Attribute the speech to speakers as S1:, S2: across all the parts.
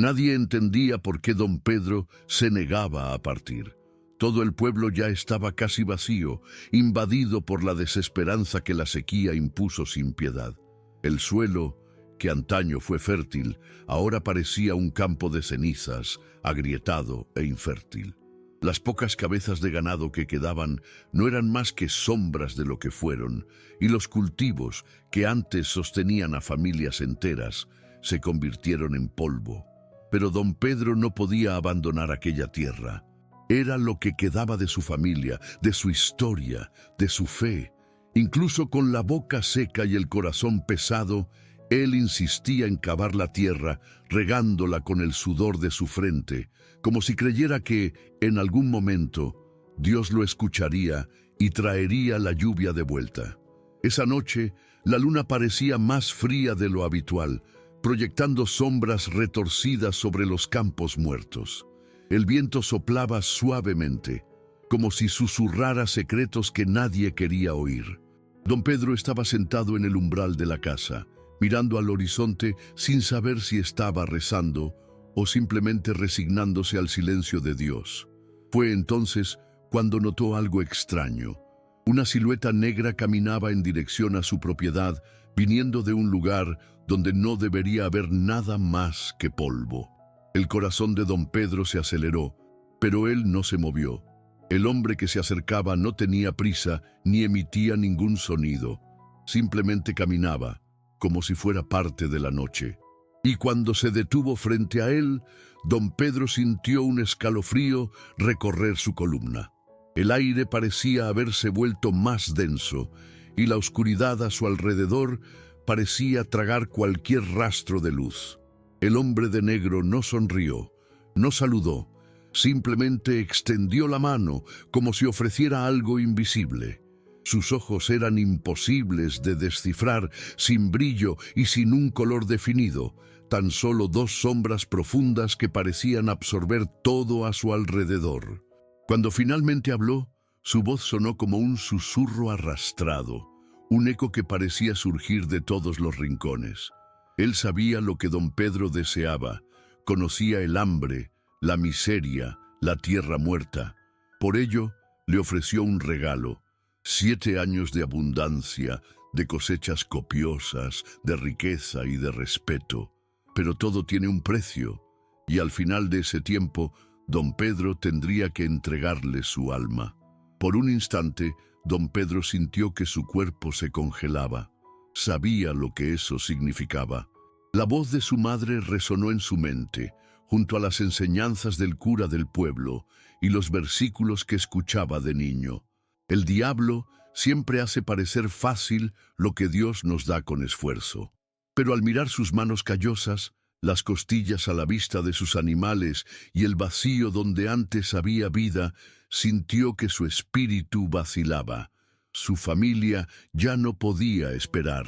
S1: Nadie entendía por qué don Pedro se negaba a partir. Todo el pueblo ya estaba casi vacío, invadido por la desesperanza que la sequía impuso sin piedad. El suelo, que antaño fue fértil, ahora parecía un campo de cenizas, agrietado e infértil. Las pocas cabezas de ganado que quedaban no eran más que sombras de lo que fueron, y los cultivos, que antes sostenían a familias enteras, se convirtieron en polvo. Pero don Pedro no podía abandonar aquella tierra. Era lo que quedaba de su familia, de su historia, de su fe. Incluso con la boca seca y el corazón pesado, él insistía en cavar la tierra, regándola con el sudor de su frente, como si creyera que, en algún momento, Dios lo escucharía y traería la lluvia de vuelta. Esa noche, la luna parecía más fría de lo habitual, proyectando sombras retorcidas sobre los campos muertos. El viento soplaba suavemente, como si susurrara secretos que nadie quería oír. Don Pedro estaba sentado en el umbral de la casa, mirando al horizonte sin saber si estaba rezando o simplemente resignándose al silencio de Dios. Fue entonces cuando notó algo extraño. Una silueta negra caminaba en dirección a su propiedad, viniendo de un lugar donde no debería haber nada más que polvo. El corazón de don Pedro se aceleró, pero él no se movió. El hombre que se acercaba no tenía prisa ni emitía ningún sonido. Simplemente caminaba, como si fuera parte de la noche. Y cuando se detuvo frente a él, don Pedro sintió un escalofrío recorrer su columna. El aire parecía haberse vuelto más denso, y la oscuridad a su alrededor parecía tragar cualquier rastro de luz. El hombre de negro no sonrió, no saludó, simplemente extendió la mano como si ofreciera algo invisible. Sus ojos eran imposibles de descifrar, sin brillo y sin un color definido, tan solo dos sombras profundas que parecían absorber todo a su alrededor. Cuando finalmente habló, su voz sonó como un susurro arrastrado, un eco que parecía surgir de todos los rincones. Él sabía lo que don Pedro deseaba, conocía el hambre, la miseria, la tierra muerta. Por ello, le ofreció un regalo: 7 años de abundancia, de cosechas copiosas, de riqueza y de respeto. Pero todo tiene un precio, y al final de ese tiempo, don Pedro tendría que entregarle su alma. Por un instante, don Pedro sintió que su cuerpo se congelaba. Sabía lo que eso significaba. La voz de su madre resonó en su mente, junto a las enseñanzas del cura del pueblo y los versículos que escuchaba de niño. El diablo siempre hace parecer fácil lo que Dios nos da con esfuerzo. Pero al mirar sus manos callosas, las costillas a la vista de sus animales y el vacío donde antes había vida, sintió que su espíritu vacilaba. Su familia ya no podía esperar.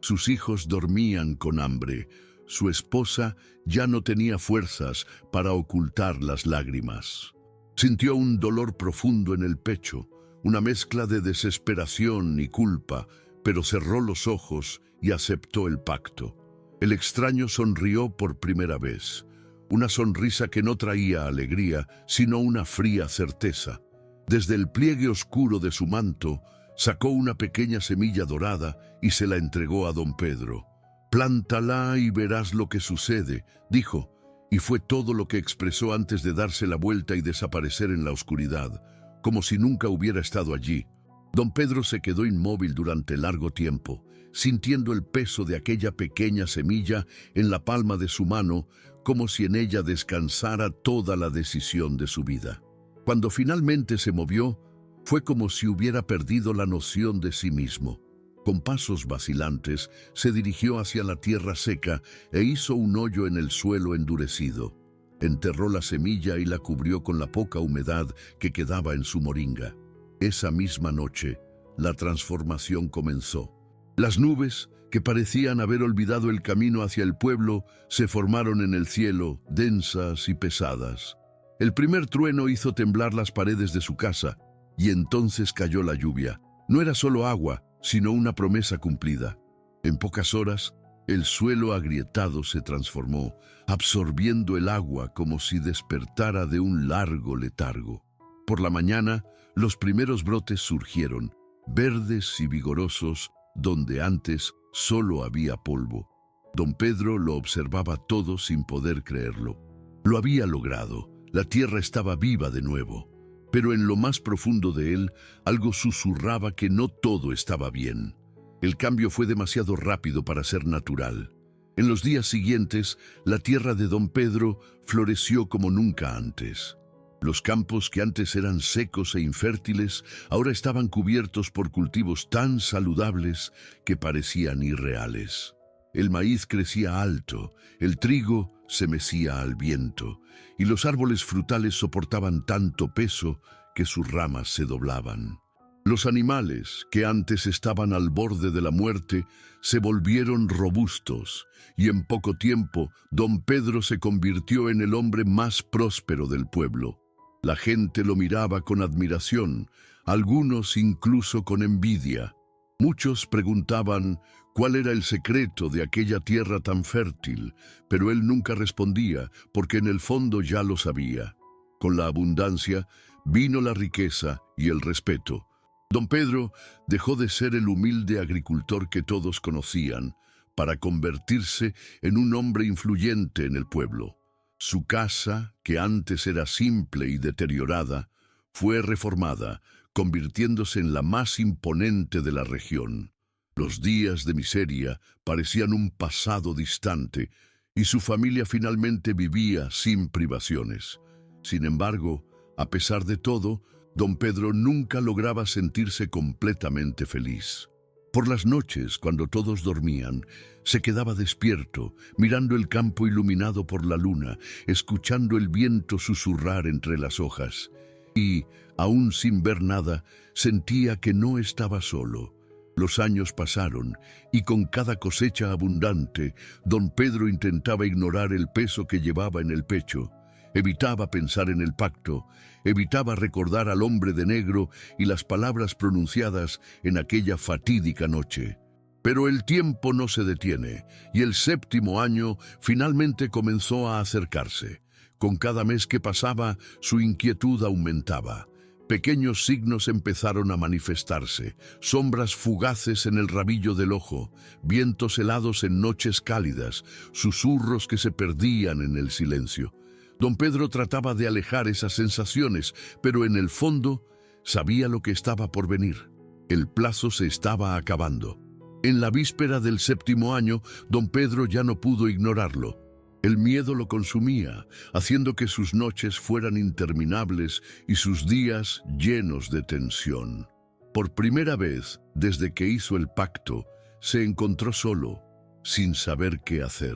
S1: Sus hijos dormían con hambre. Su esposa ya no tenía fuerzas para ocultar las lágrimas. Sintió un dolor profundo en el pecho, una mezcla de desesperación y culpa, pero cerró los ojos y aceptó el pacto. El extraño sonrió por primera vez, una sonrisa que no traía alegría, sino una fría certeza. Desde el pliegue oscuro de su manto, sacó una pequeña semilla dorada y se la entregó a don Pedro. «Plántala y verás lo que sucede», dijo, y fue todo lo que expresó antes de darse la vuelta y desaparecer en la oscuridad, como si nunca hubiera estado allí. Don Pedro se quedó inmóvil durante largo tiempo, sintiendo el peso de aquella pequeña semilla en la palma de su mano, como si en ella descansara toda la decisión de su vida. Cuando finalmente se movió, fue como si hubiera perdido la noción de sí mismo. Con pasos vacilantes, se dirigió hacia la tierra seca e hizo un hoyo en el suelo endurecido. Enterró la semilla y la cubrió con la poca humedad que quedaba en su moringa. Esa misma noche, la transformación comenzó. Las nubes, que parecían haber olvidado el camino hacia el pueblo, se formaron en el cielo, densas y pesadas. El primer trueno hizo temblar las paredes de su casa, y entonces cayó la lluvia. No era solo agua, sino una promesa cumplida. En pocas horas, El suelo agrietado se transformó, absorbiendo el agua como si despertara de un largo letargo. Por la mañana, los primeros brotes surgieron, verdes y vigorosos, donde antes solo había polvo. Don Pedro lo observaba todo sin poder creerlo. Lo había logrado, la tierra estaba viva de nuevo. Pero en lo más profundo de él, algo susurraba que no todo estaba bien. El cambio fue demasiado rápido para ser natural. En los días siguientes, la tierra de don Pedro floreció como nunca antes. Los campos que antes eran secos e infértiles, ahora estaban cubiertos por cultivos tan saludables que parecían irreales. El maíz crecía alto, el trigo se mecía al viento, y los árboles frutales soportaban tanto peso que sus ramas se doblaban. Los animales, que antes estaban al borde de la muerte, se volvieron robustos, y en poco tiempo don Pedro se convirtió en el hombre más próspero del pueblo. La gente lo miraba con admiración, algunos incluso con envidia. Muchos preguntaban cuál era el secreto de aquella tierra tan fértil, pero él nunca respondía, porque en el fondo ya lo sabía. Con la abundancia vino la riqueza y el respeto. Don Pedro dejó de ser el humilde agricultor que todos conocían, para convertirse en un hombre influyente en el pueblo. Su casa, que antes era simple y deteriorada, fue reformada, convirtiéndose en la más imponente de la región. Los días de miseria parecían un pasado distante, y su familia finalmente vivía sin privaciones. Sin embargo, a pesar de todo, don Pedro nunca lograba sentirse completamente feliz. Por las noches, cuando todos dormían, se quedaba despierto, mirando el campo iluminado por la luna, escuchando el viento susurrar entre las hojas. Y, aún sin ver nada, sentía que no estaba solo. Los años pasaron, y con cada cosecha abundante, don Pedro intentaba ignorar el peso que llevaba en el pecho. Evitaba pensar en el pacto, evitaba recordar al hombre de negro y las palabras pronunciadas en aquella fatídica noche. Pero el tiempo no se detiene, y el 7º año finalmente comenzó a acercarse. Con cada mes que pasaba, su inquietud aumentaba. Pequeños signos empezaron a manifestarse, sombras fugaces en el rabillo del ojo, vientos helados en noches cálidas, susurros que se perdían en el silencio. Don Pedro trataba de alejar esas sensaciones, pero en el fondo sabía lo que estaba por venir. El plazo se estaba acabando. En la víspera del 7º año, don Pedro ya no pudo ignorarlo. El miedo lo consumía, haciendo que sus noches fueran interminables y sus días llenos de tensión. Por primera vez, desde que hizo el pacto, se encontró solo, sin saber qué hacer.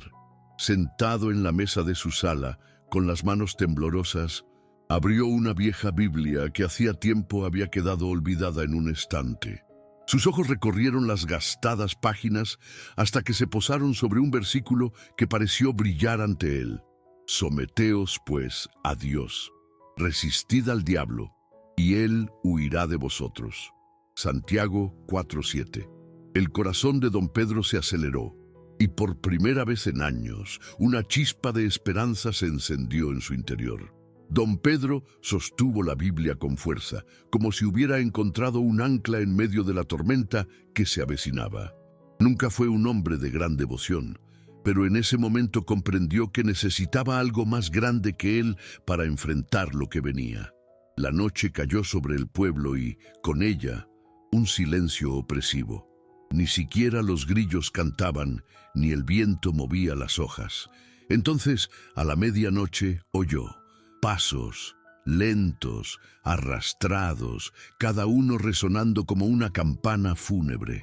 S1: Sentado en la mesa de su sala, con las manos temblorosas, abrió una vieja Biblia que hacía tiempo había quedado olvidada en un estante. Sus ojos recorrieron las gastadas páginas hasta que se posaron sobre un versículo que pareció brillar ante él. Someteos, pues, a Dios. Resistid al diablo, y él huirá de vosotros. Santiago 4:7. El corazón de don Pedro se aceleró, y por primera vez en años, una chispa de esperanza se encendió en su interior. Don Pedro sostuvo la Biblia con fuerza, como si hubiera encontrado un ancla en medio de la tormenta que se avecinaba. Nunca fue un hombre de gran devoción, pero en ese momento comprendió que necesitaba algo más grande que él para enfrentar lo que venía. La noche cayó sobre el pueblo y, con ella, un silencio opresivo. Ni siquiera los grillos cantaban, ni el viento movía las hojas. Entonces, a la medianoche, oyó pasos, lentos, arrastrados, cada uno resonando como una campana fúnebre.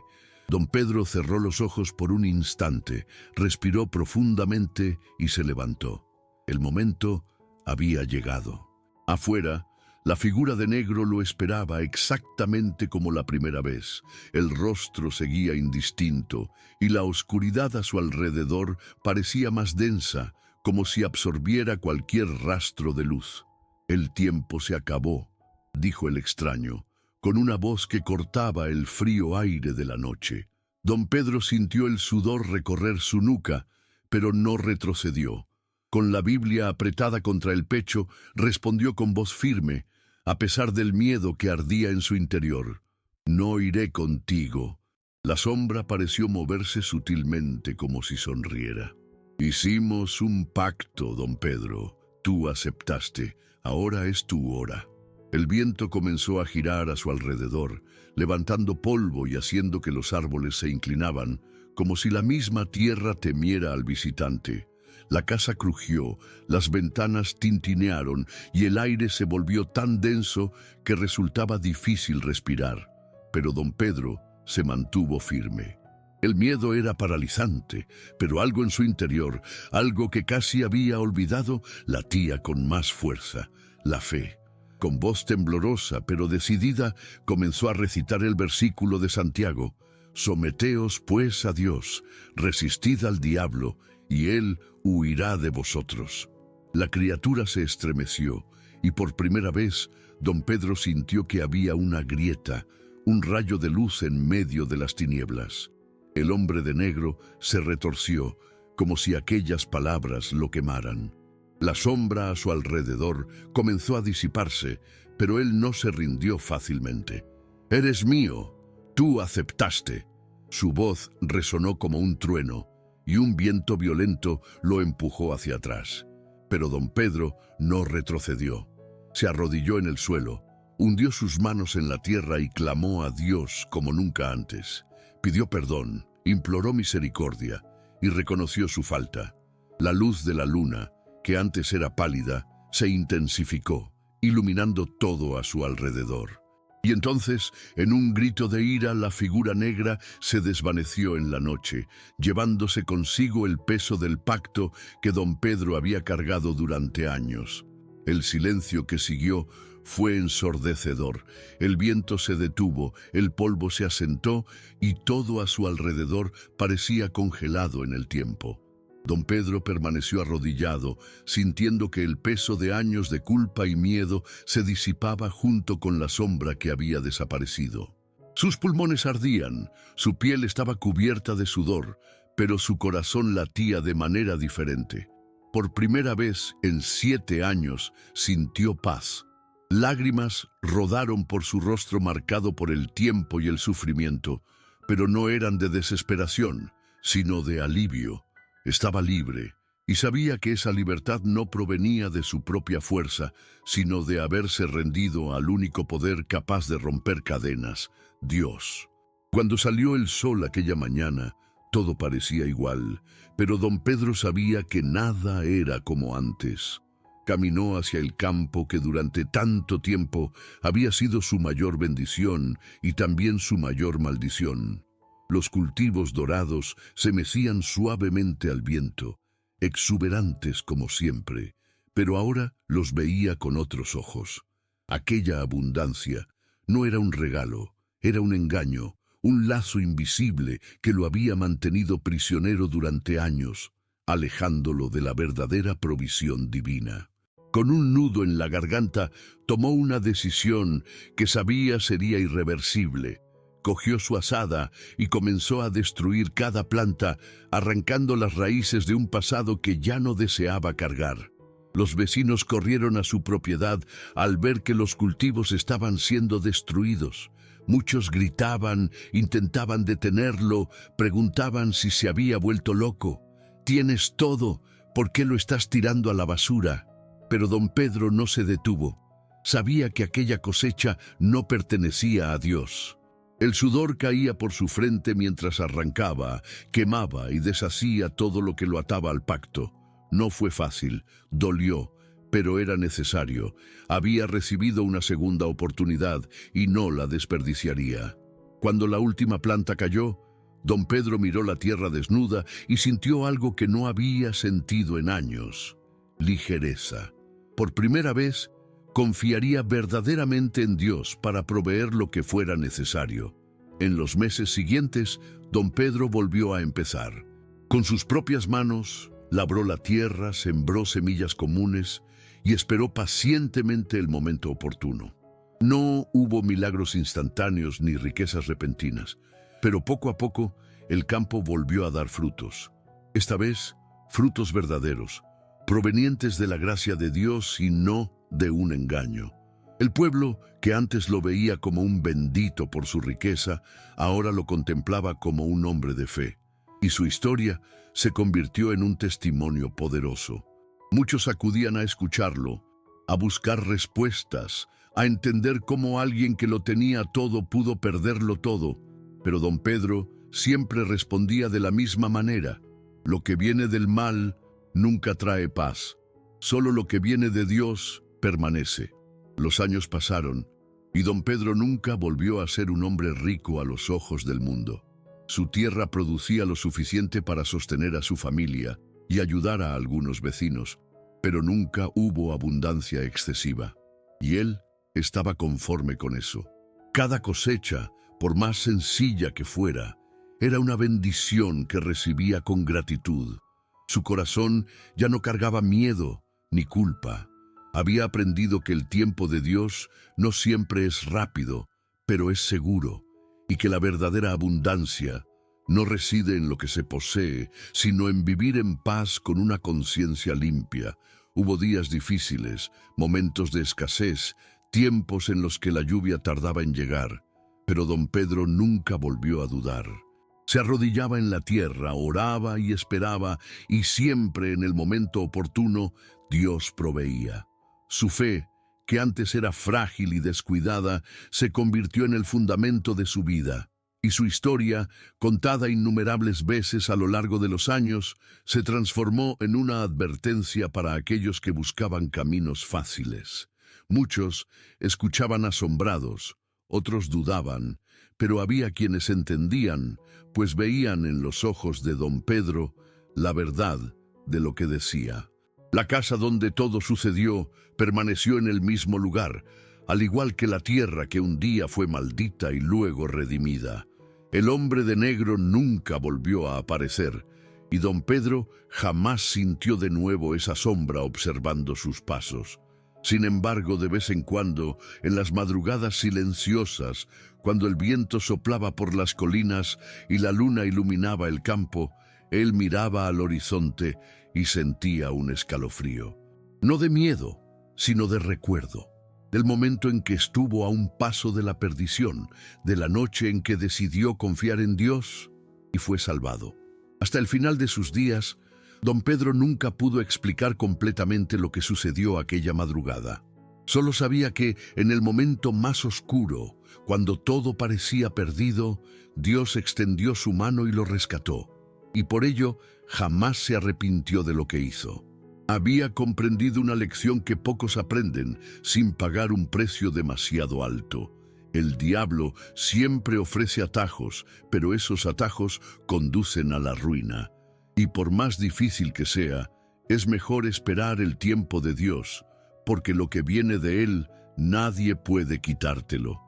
S1: Don Pedro cerró los ojos por un instante, respiró profundamente y se levantó. El momento había llegado. Afuera, la figura de negro lo esperaba exactamente como la primera vez. El rostro seguía indistinto y la oscuridad a su alrededor parecía más densa, como si absorbiera cualquier rastro de luz. «El tiempo se acabó», dijo el extraño, con una voz que cortaba el frío aire de la noche. Don Pedro sintió el sudor recorrer su nuca, pero no retrocedió. Con la Biblia apretada contra el pecho, respondió con voz firme, a pesar del miedo que ardía en su interior. No iré contigo. La sombra pareció moverse sutilmente como si sonriera. Hicimos un pacto, don Pedro. Tú aceptaste. Ahora es tu hora. El viento comenzó a girar a su alrededor, levantando polvo y haciendo que los árboles se inclinaban, como si la misma tierra temiera al visitante. La casa crujió, las ventanas tintinearon y el aire se volvió tan denso que resultaba difícil respirar. Pero don Pedro se mantuvo firme. El miedo era paralizante, pero algo en su interior, algo que casi había olvidado, latía con más fuerza: la fe. Con voz temblorosa pero decidida, comenzó a recitar el versículo de Santiago: «Someteos pues a Dios, resistid al diablo, y él huirá de vosotros». La criatura se estremeció, y por primera vez, don Pedro sintió que había una grieta, un rayo de luz en medio de las tinieblas. El hombre de negro se retorció, como si aquellas palabras lo quemaran. La sombra a su alrededor comenzó a disiparse, pero él no se rindió fácilmente. «Eres mío, tú aceptaste». Su voz resonó como un trueno, y un viento violento lo empujó hacia atrás. Pero don Pedro no retrocedió. Se arrodilló en el suelo, hundió sus manos en la tierra y clamó a Dios como nunca antes. Pidió perdón, imploró misericordia y reconoció su falta. La luz de la luna, que antes era pálida, se intensificó, iluminando todo a su alrededor. Y entonces, en un grito de ira, la figura negra se desvaneció en la noche, llevándose consigo el peso del pacto que don Pedro había cargado durante años. El silencio que siguió fue ensordecedor. El viento se detuvo, el polvo se asentó y todo a su alrededor parecía congelado en el tiempo. Don Pedro permaneció arrodillado, sintiendo que el peso de años de culpa y miedo se disipaba junto con la sombra que había desaparecido. Sus pulmones ardían, su piel estaba cubierta de sudor, pero su corazón latía de manera diferente. Por primera vez en 7 años sintió paz. Lágrimas rodaron por su rostro marcado por el tiempo y el sufrimiento, pero no eran de desesperación, sino de alivio. Estaba libre, y sabía que esa libertad no provenía de su propia fuerza, sino de haberse rendido al único poder capaz de romper cadenas: Dios. Cuando salió el sol aquella mañana, todo parecía igual, pero don Pedro sabía que nada era como antes. Caminó hacia el campo que durante tanto tiempo había sido su mayor bendición y también su mayor maldición. Los cultivos dorados se mecían suavemente al viento, exuberantes como siempre, pero ahora los veía con otros ojos. Aquella abundancia no era un regalo, era un engaño, un lazo invisible que lo había mantenido prisionero durante años, alejándolo de la verdadera provisión divina. Con un nudo en la garganta, tomó una decisión que sabía sería irreversible. Cogió su azada y comenzó a destruir cada planta, arrancando las raíces de un pasado que ya no deseaba cargar. Los vecinos corrieron a su propiedad al ver que los cultivos estaban siendo destruidos. Muchos gritaban, intentaban detenerlo, preguntaban si se había vuelto loco. «Tienes todo, ¿por qué lo estás tirando a la basura?» Pero don Pedro no se detuvo. Sabía que aquella cosecha no pertenecía a Dios. El sudor caía por su frente mientras arrancaba, quemaba y deshacía todo lo que lo ataba al pacto. No fue fácil, dolió, pero era necesario. Había recibido una segunda oportunidad y no la desperdiciaría. Cuando la última planta cayó, don Pedro miró la tierra desnuda y sintió algo que no había sentido en años: ligereza. Por primera vez, confiaría verdaderamente en Dios para proveer lo que fuera necesario. En los meses siguientes, don Pedro volvió a empezar. Con sus propias manos, labró la tierra, sembró semillas comunes y esperó pacientemente el momento oportuno. No hubo milagros instantáneos ni riquezas repentinas, pero poco a poco el campo volvió a dar frutos. Esta vez, frutos verdaderos, provenientes de la gracia de Dios y no de un engaño. El pueblo, que antes lo veía como un bendito por su riqueza, ahora lo contemplaba como un hombre de fe. Y su historia se convirtió en un testimonio poderoso. Muchos acudían a escucharlo, a buscar respuestas, a entender cómo alguien que lo tenía todo pudo perderlo todo. Pero don Pedro siempre respondía de la misma manera: lo que viene del mal nunca trae paz. Solo lo que viene de Dios permanece. Los años pasaron y don Pedro nunca volvió a ser un hombre rico a los ojos del mundo. Su tierra producía lo suficiente para sostener a su familia y ayudar a algunos vecinos, pero nunca hubo abundancia excesiva. Y él estaba conforme con eso. Cada cosecha, por más sencilla que fuera, era una bendición que recibía con gratitud. Su corazón ya no cargaba miedo ni culpa. Había aprendido que el tiempo de Dios no siempre es rápido, pero es seguro, y que la verdadera abundancia no reside en lo que se posee, sino en vivir en paz con una conciencia limpia. Hubo días difíciles, momentos de escasez, tiempos en los que la lluvia tardaba en llegar, pero don Pedro nunca volvió a dudar. Se arrodillaba en la tierra, oraba y esperaba, y siempre en el momento oportuno Dios proveía. Su fe, que antes era frágil y descuidada, se convirtió en el fundamento de su vida, y su historia, contada innumerables veces a lo largo de los años, se transformó en una advertencia para aquellos que buscaban caminos fáciles. Muchos escuchaban asombrados, otros dudaban, pero había quienes entendían, pues veían en los ojos de don Pedro la verdad de lo que decía. La casa donde todo sucedió permaneció en el mismo lugar, al igual que la tierra que un día fue maldita y luego redimida. El hombre de negro nunca volvió a aparecer, y don Pedro jamás sintió de nuevo esa sombra observando sus pasos. Sin embargo, de vez en cuando, en las madrugadas silenciosas, cuando el viento soplaba por las colinas y la luna iluminaba el campo, él miraba al horizonte y sentía un escalofrío. No de miedo, sino de recuerdo. Del momento en que estuvo a un paso de la perdición, de la noche en que decidió confiar en Dios y fue salvado. Hasta el final de sus días, don Pedro nunca pudo explicar completamente lo que sucedió aquella madrugada. Solo sabía que, en el momento más oscuro, cuando todo parecía perdido, Dios extendió su mano y lo rescató. Y por ello jamás se arrepintió de lo que hizo. Había comprendido una lección que pocos aprenden sin pagar un precio demasiado alto. El diablo siempre ofrece atajos, pero esos atajos conducen a la ruina. Y por más difícil que sea, es mejor esperar el tiempo de Dios, porque lo que viene de Él nadie puede quitártelo.